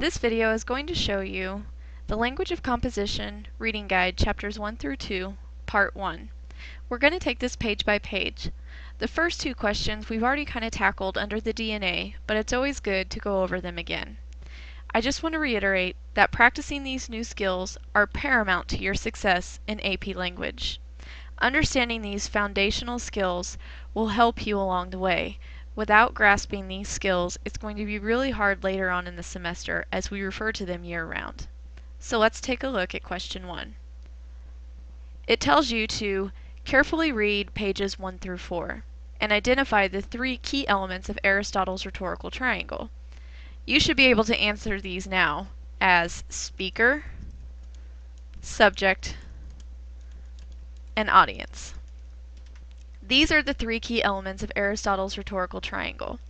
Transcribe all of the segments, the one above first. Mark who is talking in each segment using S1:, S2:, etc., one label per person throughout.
S1: This video is going to show you the Language of Composition Reading Guide, Chapters 1 through 2, Part 1. We're going to take this page by page. The first two questions we've already kind of tackled under the DNA, but it's always good to go over them again. I just want to reiterate that practicing these new skills are paramount to your success in AP Language. Understanding these foundational skills will help you along the way. Without grasping these skills, it's going to be really hard later on in the semester as we refer to them year-round. So let's take a look at question 1. It tells you to carefully read pages 1 through 4 and identify the three key elements of Aristotle's rhetorical triangle. You should be able to answer these now as speaker, subject, and audience. These are the three key elements of Aristotle's rhetorical triangle.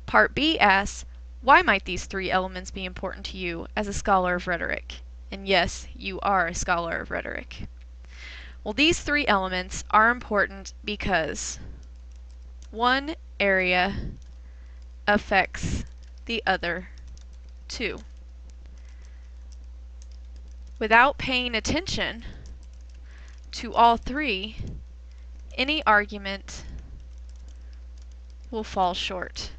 S1: Part B asks, why might these three elements be important to you as a scholar of rhetoric? And yes, you are a scholar of rhetoric. Well, these three elements are important because one area affects the other two. Without paying attention to all three, any argument will fall short.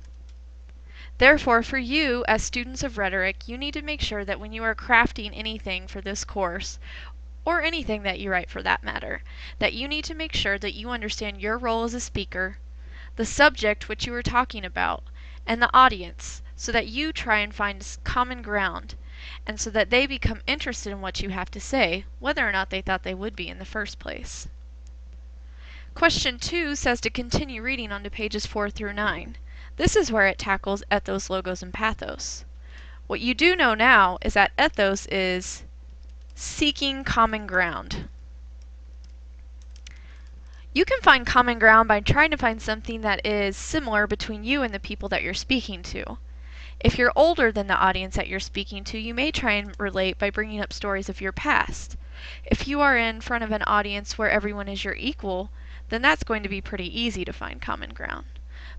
S1: Therefore, for you as students of rhetoric, you need to make sure that when you are crafting anything for this course, or anything that you write for that matter, that you need to make sure that you understand your role as a speaker, the subject which you are talking about, and the audience, so that you try and find common ground, and so that they become interested in what you have to say, whether or not they thought they would be in the first place. Question 2 says to continue reading on to pages 4 through 9. This is where it tackles ethos, logos, and pathos. What you do know now is that ethos is seeking common ground. You can find common ground by trying to find something that is similar between you and the people that you're speaking to. If you're older than the audience that you're speaking to, you may try and relate by bringing up stories of your past. If you are in front of an audience where everyone is your equal, then that's going to be pretty easy to find common ground.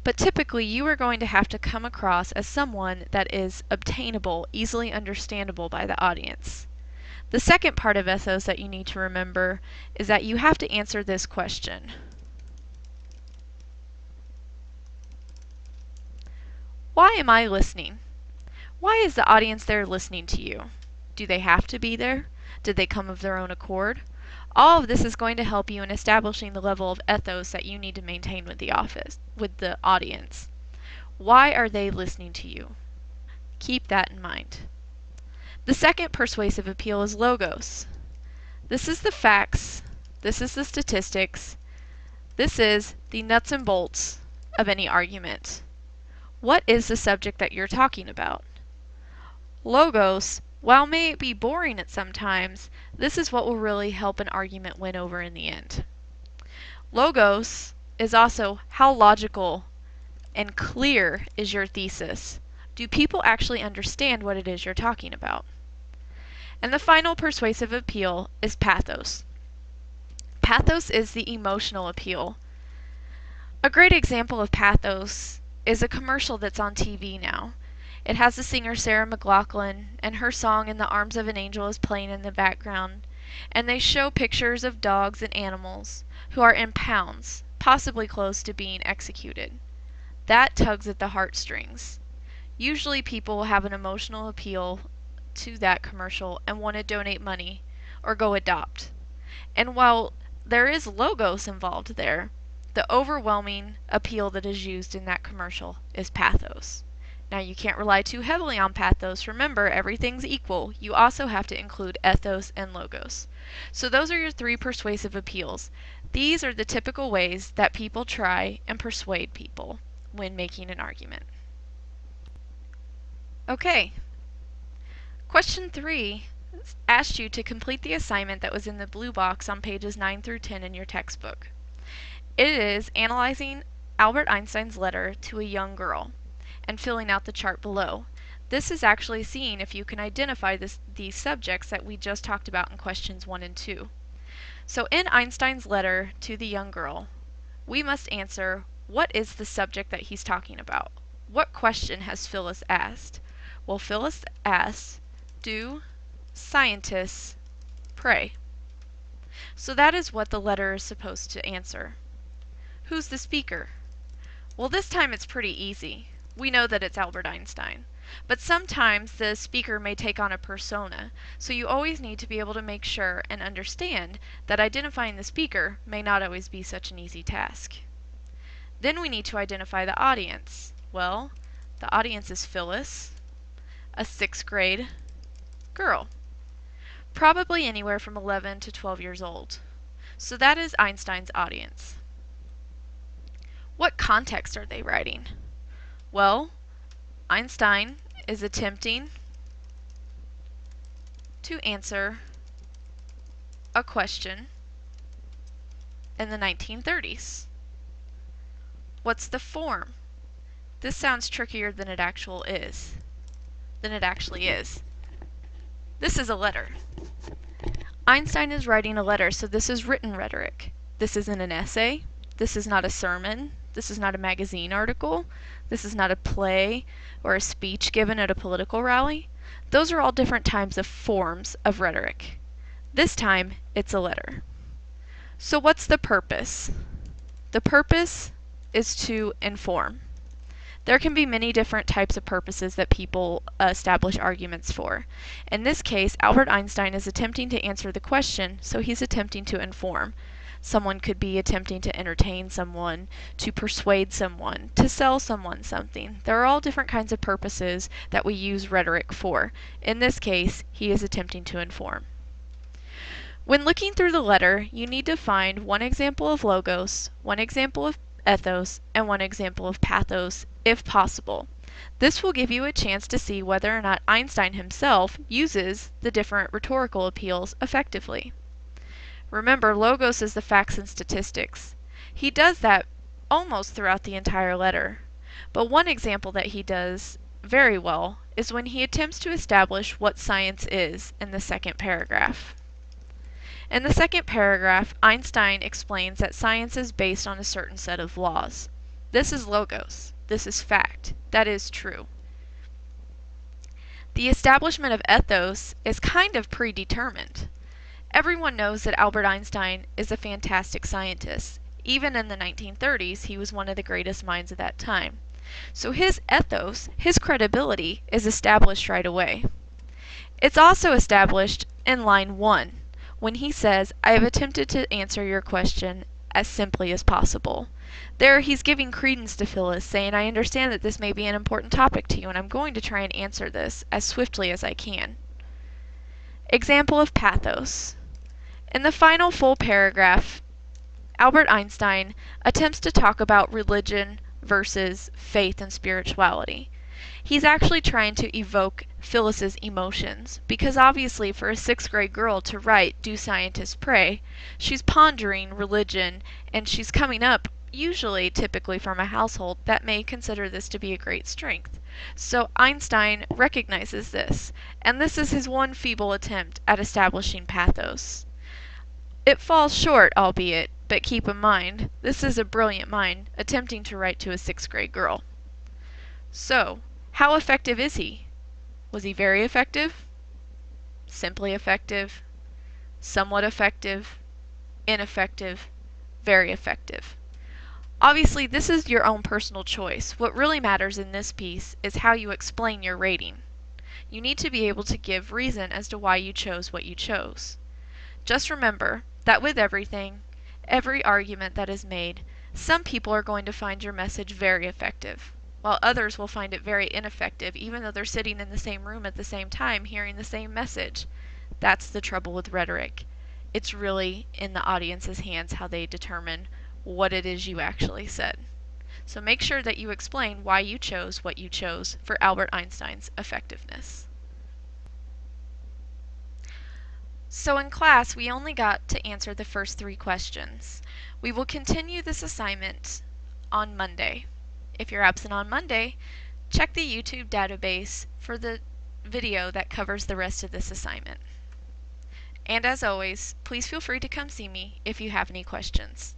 S1: But typically you are going to have to come across as someone that is obtainable, easily understandable by the audience. The second part of ethos that you need to remember is that you have to answer this question. Why am I listening? Why is the audience there listening to you? Do they have to be there? Did they come of their own accord? All of this is going to help you in establishing the level of ethos that you need to maintain with the audience. Why are they listening to you? Keep that in mind. The second persuasive appeal is logos. This is the facts, this is the statistics, this is the nuts and bolts of any argument. What is the subject that you're talking about? Logos, while may it be boring at some times, this is what will really help an argument win over in the end. Logos is also how logical and clear is your thesis. Do people actually understand what it is you're talking about? And the final persuasive appeal is pathos. Pathos is the emotional appeal. A great example of pathos is a commercial that's on TV now. It has the singer Sarah McLachlan, and her song In the Arms of an Angel is playing in the background, and they show pictures of dogs and animals who are in pounds, possibly close to being executed. That tugs at the heartstrings. Usually people will have an emotional appeal to that commercial and want to donate money or go adopt. And while there is logos involved there, the overwhelming appeal that is used in that commercial is pathos. Now you can't rely too heavily on pathos. Remember, everything's equal. You also have to include ethos and logos. So those are your three persuasive appeals. These are the typical ways that people try and persuade people when making an argument. Okay. Question 3 asked you to complete the assignment that was in the blue box on pages 9 through 10 in your textbook. It is analyzing Albert Einstein's letter to a young girl and filling out the chart below. This is actually seeing if you can identify these subjects that we just talked about in questions 1 and 2. So in Einstein's letter to the young girl, we must answer what is the subject that he's talking about. What question has Phyllis asked? Well, Phyllis asks, do scientists pray? So that is what the letter is supposed to answer. Who's the speaker? Well, this time it's pretty easy. We know that it's Albert Einstein. But sometimes the speaker may take on a persona, so you always need to be able to make sure and understand that identifying the speaker may not always be such an easy task. Then we need to identify the audience. Well, the audience is Phyllis, a 6th grade girl, probably anywhere from 11 to 12 years old. So that is Einstein's audience. What context are they writing? Well, Einstein is attempting to answer a question in the 1930s. What's the form? This sounds trickier than it actually is. This is a letter. Einstein is writing a letter, so this is written rhetoric. This isn't an essay. This is not a sermon. This is not a magazine article. This is not a play or a speech given at a political rally. Those are all different types of forms of rhetoric. This time, it's a letter. So what's the purpose? The purpose is to inform. There can be many different types of purposes that people establish arguments for. In this case, Albert Einstein is attempting to answer the question, so he's attempting to inform. Someone could be attempting to entertain someone, to persuade someone, to sell someone something. There are all different kinds of purposes that we use rhetoric for. In this case, he is attempting to inform. When looking through the letter, you need to find one example of logos, one example of ethos, and one example of pathos, if possible. This will give you a chance to see whether or not Einstein himself uses the different rhetorical appeals effectively. Remember, logos is the facts and statistics. He does that almost throughout the entire letter. But one example that he does very well is when he attempts to establish what science is in the second paragraph. In the second paragraph, Einstein explains that science is based on a certain set of laws. This is logos. This is fact. That is true. The establishment of ethos is kind of predetermined. Everyone knows that Albert Einstein is a fantastic scientist. Even in the 1930s, he was one of the greatest minds of that time. So his ethos, his credibility, is established right away. It's also established in line 1, when he says, I have attempted to answer your question as simply as possible. There he's giving credence to Phyllis, saying, I understand that this may be an important topic to you, and I'm going to try and answer this as swiftly as I can. Example of pathos. In the final full paragraph, Albert Einstein attempts to talk about religion versus faith and spirituality. He's actually trying to evoke Phyllis's emotions, because obviously for a 6th grade girl to write, Do Scientists Pray, she's pondering religion, and she's coming up, typically from a household that may consider this to be a great strength. So Einstein recognizes this, and this is his one feeble attempt at establishing pathos. It falls short, albeit, but keep in mind, this is a brilliant mind attempting to write to a 6th grade girl. So, how effective is he? Was he very effective? Simply effective? Somewhat effective? Ineffective? Very effective? Obviously, this is your own personal choice. What really matters in this piece is how you explain your rating. You need to be able to give reason as to why you chose what you chose. Just remember that with everything, every argument that is made, some people are going to find your message very effective, while others will find it very ineffective, even though they're sitting in the same room at the same time hearing the same message. That's the trouble with rhetoric. It's really in the audience's hands how they determine what it is you actually said. So make sure that you explain why you chose what you chose for Albert Einstein's effectiveness. So in class, we only got to answer the first 3 questions. We will continue this assignment on Monday. If you're absent on Monday, check the YouTube database for the video that covers the rest of this assignment. And as always, please feel free to come see me if you have any questions.